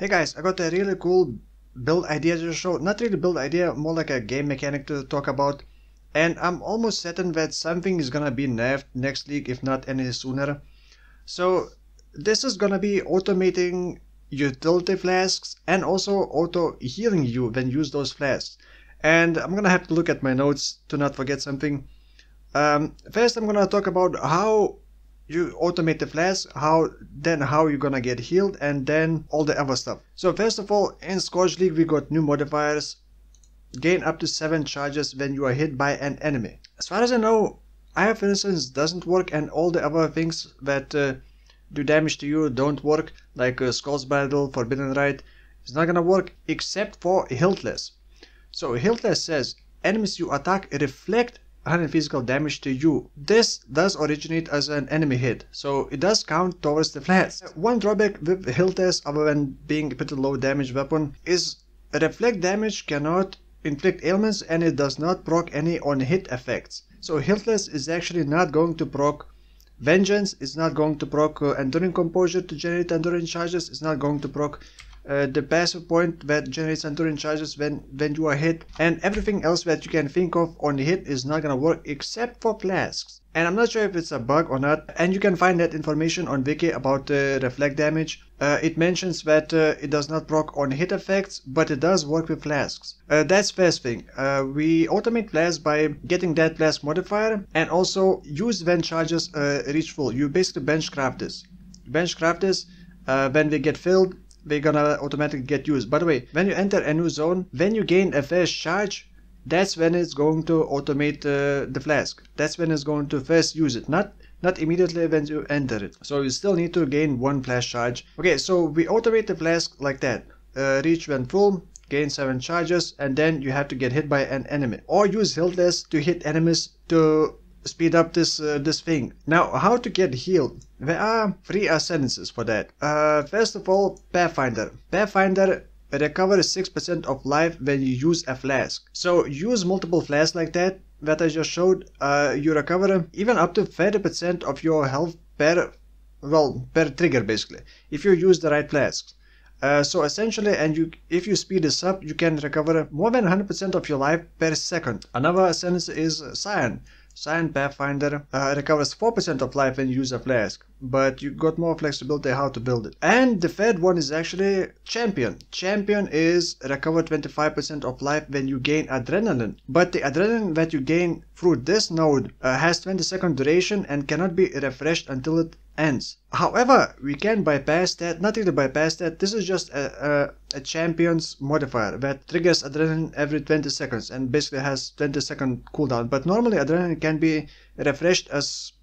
Hey guys, I got a really cool build idea to show. Not really build idea, more like a game mechanic to talk about. And I'm almost certain that something is gonna be nerfed next league, if not any sooner. So this is gonna be automating utility flasks and also auto healing you when you use those flasks. And I'm gonna have to look at my notes to not forget something. First I'm gonna talk about how you automate the flask, how you're gonna get healed, and then all the other stuff. So first of all, in Scourge League we got new modifiers. Gain up to 7 charges when you are hit by an enemy. As far as I know, Eye for instance doesn't work, and all the other things that do damage to you don't work, like Skull's Battle, Forbidden Rite. It's not gonna work except for Hiltless. So Hiltless says enemies you attack reflect 100 physical damage to you. This does originate as an enemy hit, so it does count towards the flask. One drawback with Hiltless, other than being a pretty low damage weapon, is reflect damage cannot inflict ailments, and it does not proc any on hit effects. So Hiltless is actually not going to proc Vengeance, it's not going to proc Enduring Composure to generate Enduring charges, it's not going to proc the passive point that generates Enduring charges when you are hit, and everything else that you can think of on hit is not gonna work except for flasks. And I'm not sure if it's a bug or not, and you can find that information on Wiki about reflect damage. It mentions that it does not proc on hit effects, but it does work with flasks. That's first thing. We automate flasks by getting that flask modifier, and also use when charges reach full. You basically bench craft this. When they get filled, they're gonna automatically get used. By the way, when you enter a new zone, when you gain a first charge, that's when it's going to automate the flask. That's when it's going to first use it, not immediately when you enter it. So you still need to gain 1 flash charge. Okay, so we automate the flask like that. Reach when full, gain 7 charges, and then you have to get hit by an enemy. Or use Hiltless to hit enemies to speed up this thing. Now, how to get healed? There are 3 ascendancies for that. First of all, Pathfinder. Pathfinder recovers 6% of life when you use a flask. So use multiple flasks like that I just showed. You recover even up to 30% of your health per trigger, basically, if you use the right flasks. So essentially, if you speed this up, you can recover more than 100% of your life per second. Another ascendancy is Scion. Scion Pathfinder recovers 4% of life when you use a flask, but you got more flexibility how to build it. And the third one is actually Champion. Champion is recover 25% of life when you gain Adrenaline, but the Adrenaline that you gain through this node has 20-second duration and cannot be refreshed until it ends. However, we can bypass that, not really bypass that. This is just a champion's modifier that triggers adrenaline every 20 seconds and basically has 20-second cooldown. But normally adrenaline can be refreshed as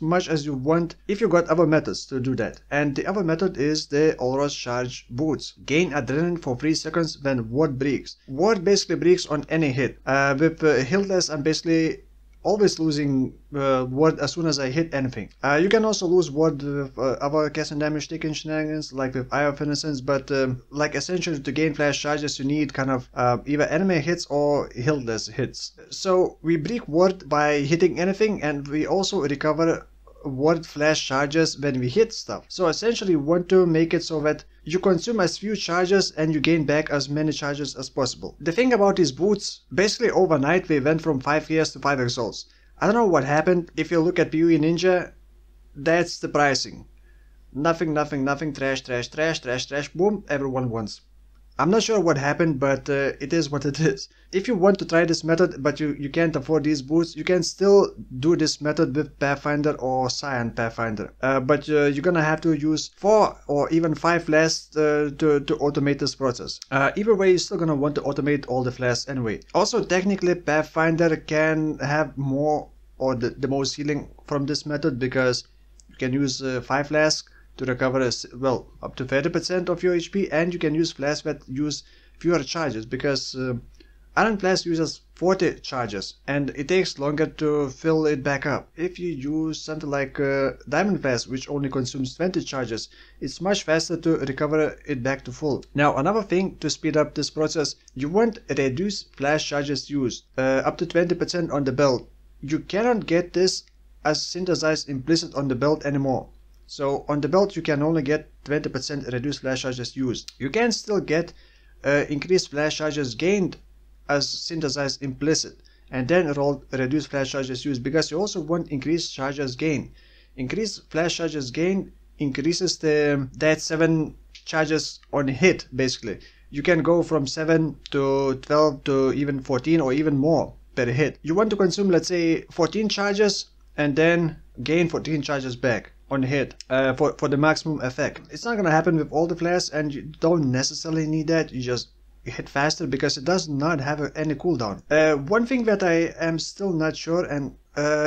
much as you want if you got other methods to do that. And the other method is the Aura's Charge Boots. Gain adrenaline for 3 seconds when ward breaks. Ward basically breaks on any hit. With Hiltless, I'm basically always losing ward as soon as I hit anything. You can also lose ward with other casting damage taken shenanigans, like with Eye of Innocence, but like essentially to gain flash charges you need kind of either enemy hits or Hiltless hits. So we break ward by hitting anything, and we also recover ward flash charges when we hit stuff. So essentially we want to make it so that you consume as few charges and you gain back as many charges as possible. The thing about these boots, basically overnight we went from 5 years to 5 exalts. I don't know what happened. If you look at PoE Ninja, that's the pricing. Nothing, trash, boom, everyone wants. I'm not sure what happened, but it is what it is. If you want to try this method but you can't afford these boots, you can still do this method with Pathfinder or Scion Pathfinder. But you're gonna have to use 4 or even 5 flasks to automate this process. Either way, you're still gonna want to automate all the flasks anyway. Also, technically, Pathfinder can have more or the most healing from this method, because you can use 5 flasks to recover up to 30% of your HP, and you can use flasks that use fewer charges, because Iron Flask uses 40 charges and it takes longer to fill it back up. If you use something like Diamond Flask, which only consumes 20 charges, it's much faster to recover it back to full. Now, another thing to speed up this process, you want reduce flash charges used up to 20% on the belt. You cannot get this as synthesized implicit on the belt anymore. So on the belt you can only get 20% reduced flash charges used. You can still get increased flash charges gained as synthesized implicit, and then roll reduced flash charges used, because you also want increased charges gain. Increased flash charges gain increases that 7 charges on hit. Basically you can go from 7 to 12 to even 14 or even more per hit. You want to consume, let's say, 14 charges and then gain 14 charges back on hit for the maximum effect. It's not gonna happen with all the flasks, and you don't necessarily need that. You just hit faster because it does not have any cooldown. One thing that I am still not sure, and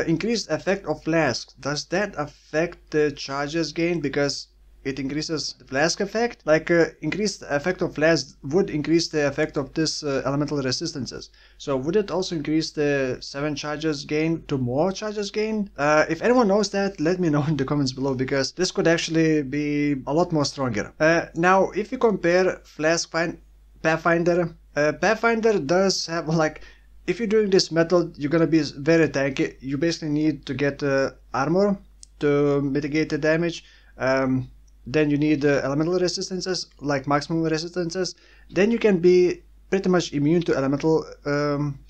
increased effect of flasks, does that affect the charges gain? Because it increases the flask effect. Like increased effect of flask would increase the effect of this elemental resistances. So would it also increase the 7 charges gain to more charges gain? If anyone knows that, let me know in the comments below, because this could actually be a lot more stronger. Now if you compare flask Pathfinder, Pathfinder does have, like, if you're doing this method, you're gonna be very tanky. You basically need to get armor to mitigate the damage. Then you need elemental resistances, like maximum resistances. Then you can be pretty much immune to elemental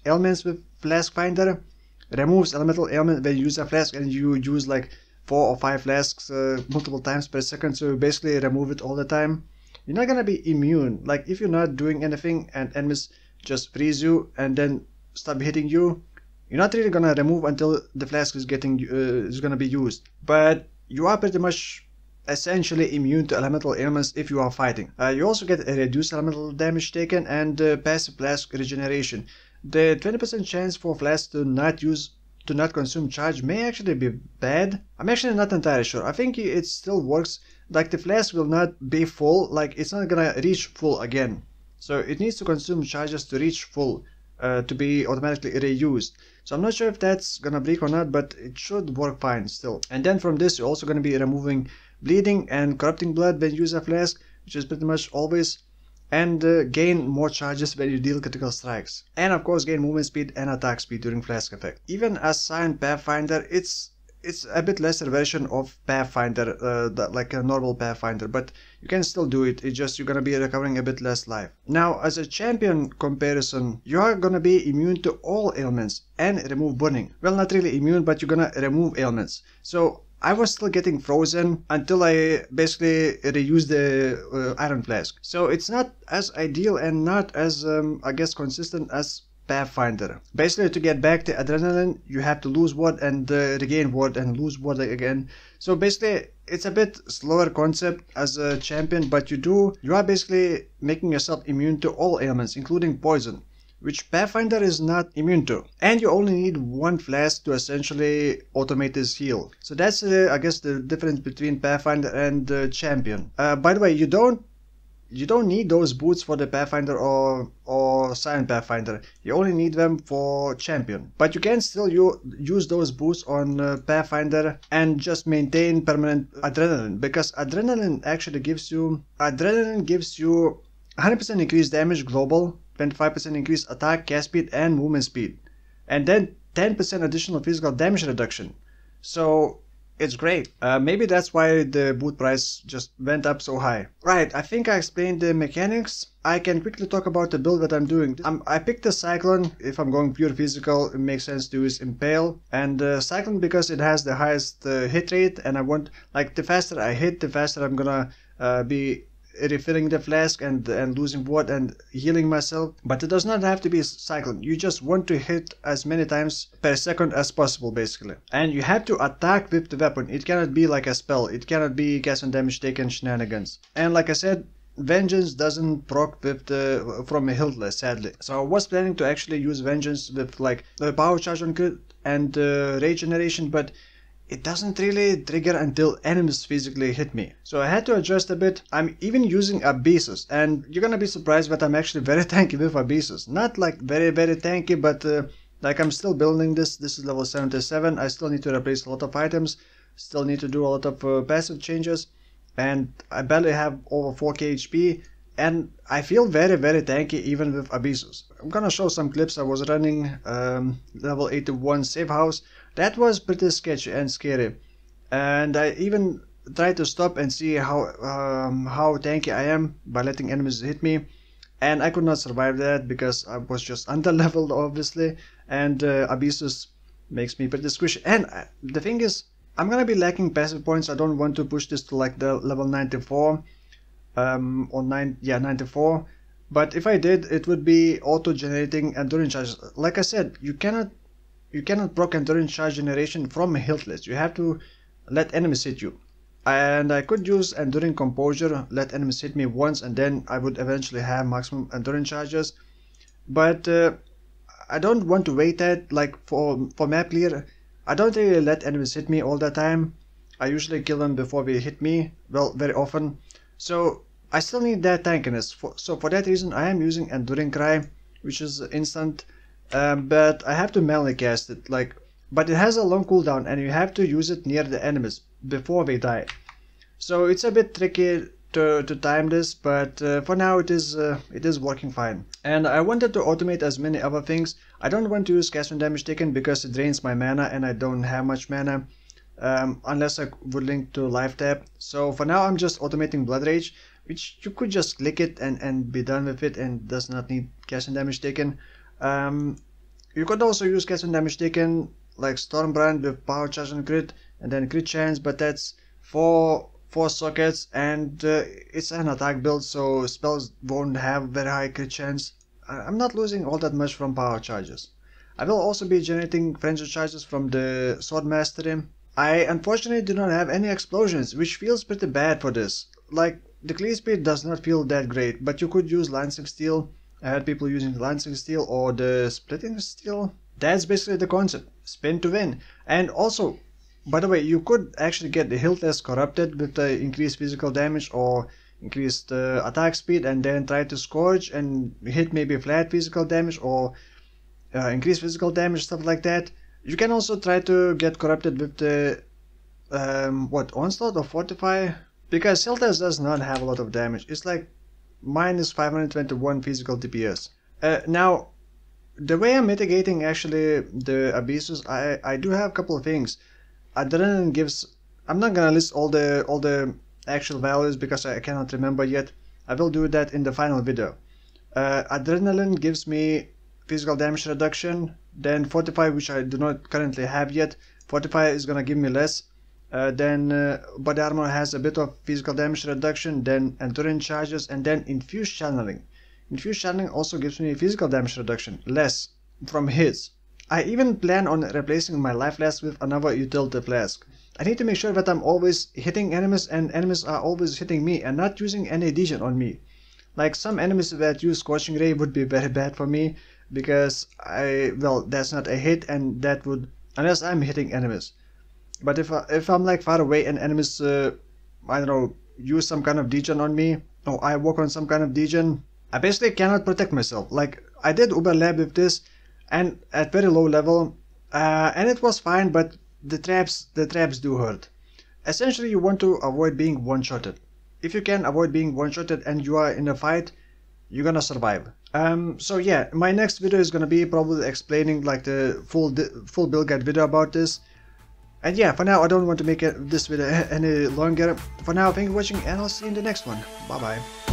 ailments with Flask Finder. Removes elemental ailment when you use a flask, and you use like 4 or 5 flasks multiple times per second, so you basically remove it all the time. You're not gonna be immune. Like if you're not doing anything and enemies just freeze you and then stop hitting you, you're not really gonna remove until the flask is gonna be used. But you are pretty much essentially immune to elemental ailments if you are fighting. You also get a reduced elemental damage taken and passive flask regeneration. The 20% chance for flasks to not consume charge may actually be bad. I'm actually not entirely sure. I think it still works. Like the flask will not be full, like it's not gonna reach full again. So it needs to consume charges to reach full, to be automatically reused. So I'm not sure if that's gonna break or not, but it should work fine still. And then from this you're also gonna be removing bleeding and corrupting blood when you use a flask, which is pretty much always, and gain more charges when you deal critical strikes. And of course gain movement speed and attack speed during flask effect. Even as Silent Pathfinder, it's a bit lesser version of Pathfinder, like a normal Pathfinder, but you can still do it. It's just you're gonna be recovering a bit less life. Now as a champion comparison, you are gonna be immune to all ailments and remove burning. Well, not really immune, but you're gonna remove ailments. So I was still getting frozen until I basically reused the iron flask. So it's not as ideal and not as I guess consistent as Pathfinder. Basically to get back the adrenaline you have to lose ward and regain ward and lose ward again. So basically it's a bit slower concept as a champion, but you are basically making yourself immune to all ailments including poison, which Pathfinder is not immune to. And you only need 1 flask to essentially automate this heal. So that's I guess the difference between Pathfinder and Champion. By the way, you don't need those boots for the Pathfinder or Silent Pathfinder. You only need them for Champion. But you can still use those boots on Pathfinder and just maintain permanent adrenaline, because adrenaline actually gives you 100% increased damage global, 25% increased attack, cast speed and movement speed, and then 10% additional physical damage reduction. So it's great. Maybe that's why the boot price just went up so high. Right, I think I explained the mechanics. I can quickly talk about the build that I'm doing. I picked the Cyclone. If I'm going pure physical, it makes sense to use Impale. And Cyclone because it has the highest hit rate, and I want, like, the faster I hit, the faster I'm gonna be refilling the flask and losing ward and healing myself. But it does not have to be Cyclone. You just want to hit as many times per second as possible basically. And you have to attack with the weapon. It cannot be like a spell. It cannot be cast on damage taken shenanigans. And like I said, Vengeance doesn't proc with from a Hiltless, sadly. So I was planning to actually use Vengeance with like the power charge on crit and rage generation, but it doesn't really trigger until enemies physically hit me. So I had to adjust a bit. I'm even using Abyssus, and you're gonna be surprised that I'm actually very tanky with Abyssus. Not like very tanky, but like I'm still building this. This is level 77. I still need to replace a lot of items. Still need to do a lot of passive changes. And I barely have over 4k HP. And I feel very tanky even with Abyssus. I'm gonna show some clips. I was running level 81 safe house. That was pretty sketchy and scary. And I even try to stop and see how tanky I am by letting enemies hit me, and I could not survive that because I was just under leveled obviously, and Abyssus makes me pretty squishy. And the thing is, I'm gonna be lacking passive points. I don't want to push this to like the level 94 or 94, but if I did, it would be auto generating endurance charges. Like I said, you cannot proc endurance charge generation from a hilt list. You have to let enemies hit you, and I could use enduring composure, let enemies hit me once, and then I would eventually have maximum endurance charges. But I don't want to wait that. Like for map clear, I don't really let enemies hit me all the time. I usually kill them before they hit me, well, very often. So I still need that tankiness. So for that reason, I am using Enduring Cry, which is instant, but I have to manually cast it. But it has a long cooldown, and you have to use it near the enemies before they die. So it's a bit tricky to time this, but for now it is working fine. And I wanted to automate as many other things. I don't want to use cast when damage taken because it drains my mana, and I don't have much mana. Unless I would link to life tap. So for now I'm just automating Blood Rage, which you could just click it and be done with it, and does not need cast and damage taken. You could also use cast and damage taken like Stormbrand with power charge and crit, and then crit chance, but that's four sockets, and it's an attack build, so spells won't have very high crit chance. I'm not losing all that much from power charges. I will also be generating frenzy charges from the Sword Mastery. I unfortunately do not have any explosions, which feels pretty bad for this. Like, the clear speed does not feel that great, but you could use Lancing Steel. I had people using Lancing Steel or the Splitting Steel. That's basically the concept, spin to win. And also, by the way, you could actually get the hilt as corrupted with the increased physical damage or increased attack speed, and then try to Scourge and hit maybe flat physical damage or increased physical damage, stuff like that. You can also try to get corrupted with the Onslaught or Fortify, because Hiltas does not have a lot of damage. It's like minus 521 physical DPS. Now, the way I'm mitigating actually the Abyssus, I do have a couple of things. Adrenaline gives. I'm not gonna list all the actual values because I cannot remember yet. I will do that in the final video. Adrenaline gives me physical damage reduction. Then Fortify, which I do not currently have yet. Fortify is gonna give me less. Then Body Armor has a bit of physical damage reduction. Then Endurance charges, and then Infused Channeling. Infused Channeling also gives me physical damage reduction, less from hits. I even plan on replacing my life flask with another utility flask. I need to make sure that I'm always hitting enemies and enemies are always hitting me and not using any degen on me. Like some enemies that use Scorching Ray would be very bad for me, because that's not a hit, and that would, unless I'm hitting enemies. But if I'm like far away and enemies I don't know, use some kind of degen on me, or I walk on some kind of degen, I basically cannot protect myself. Like I did Uber Lab with this, and at very low level, and it was fine, but the traps do hurt. Essentially, you want to avoid being one-shotted. If you can avoid being one-shotted and you are in a fight, you're gonna survive. So yeah, my next video is gonna be probably explaining like the full build guide video about this. And yeah, for now I don't want to make this video any longer. For now, thank you for watching, and I'll see you in the next one. Bye bye.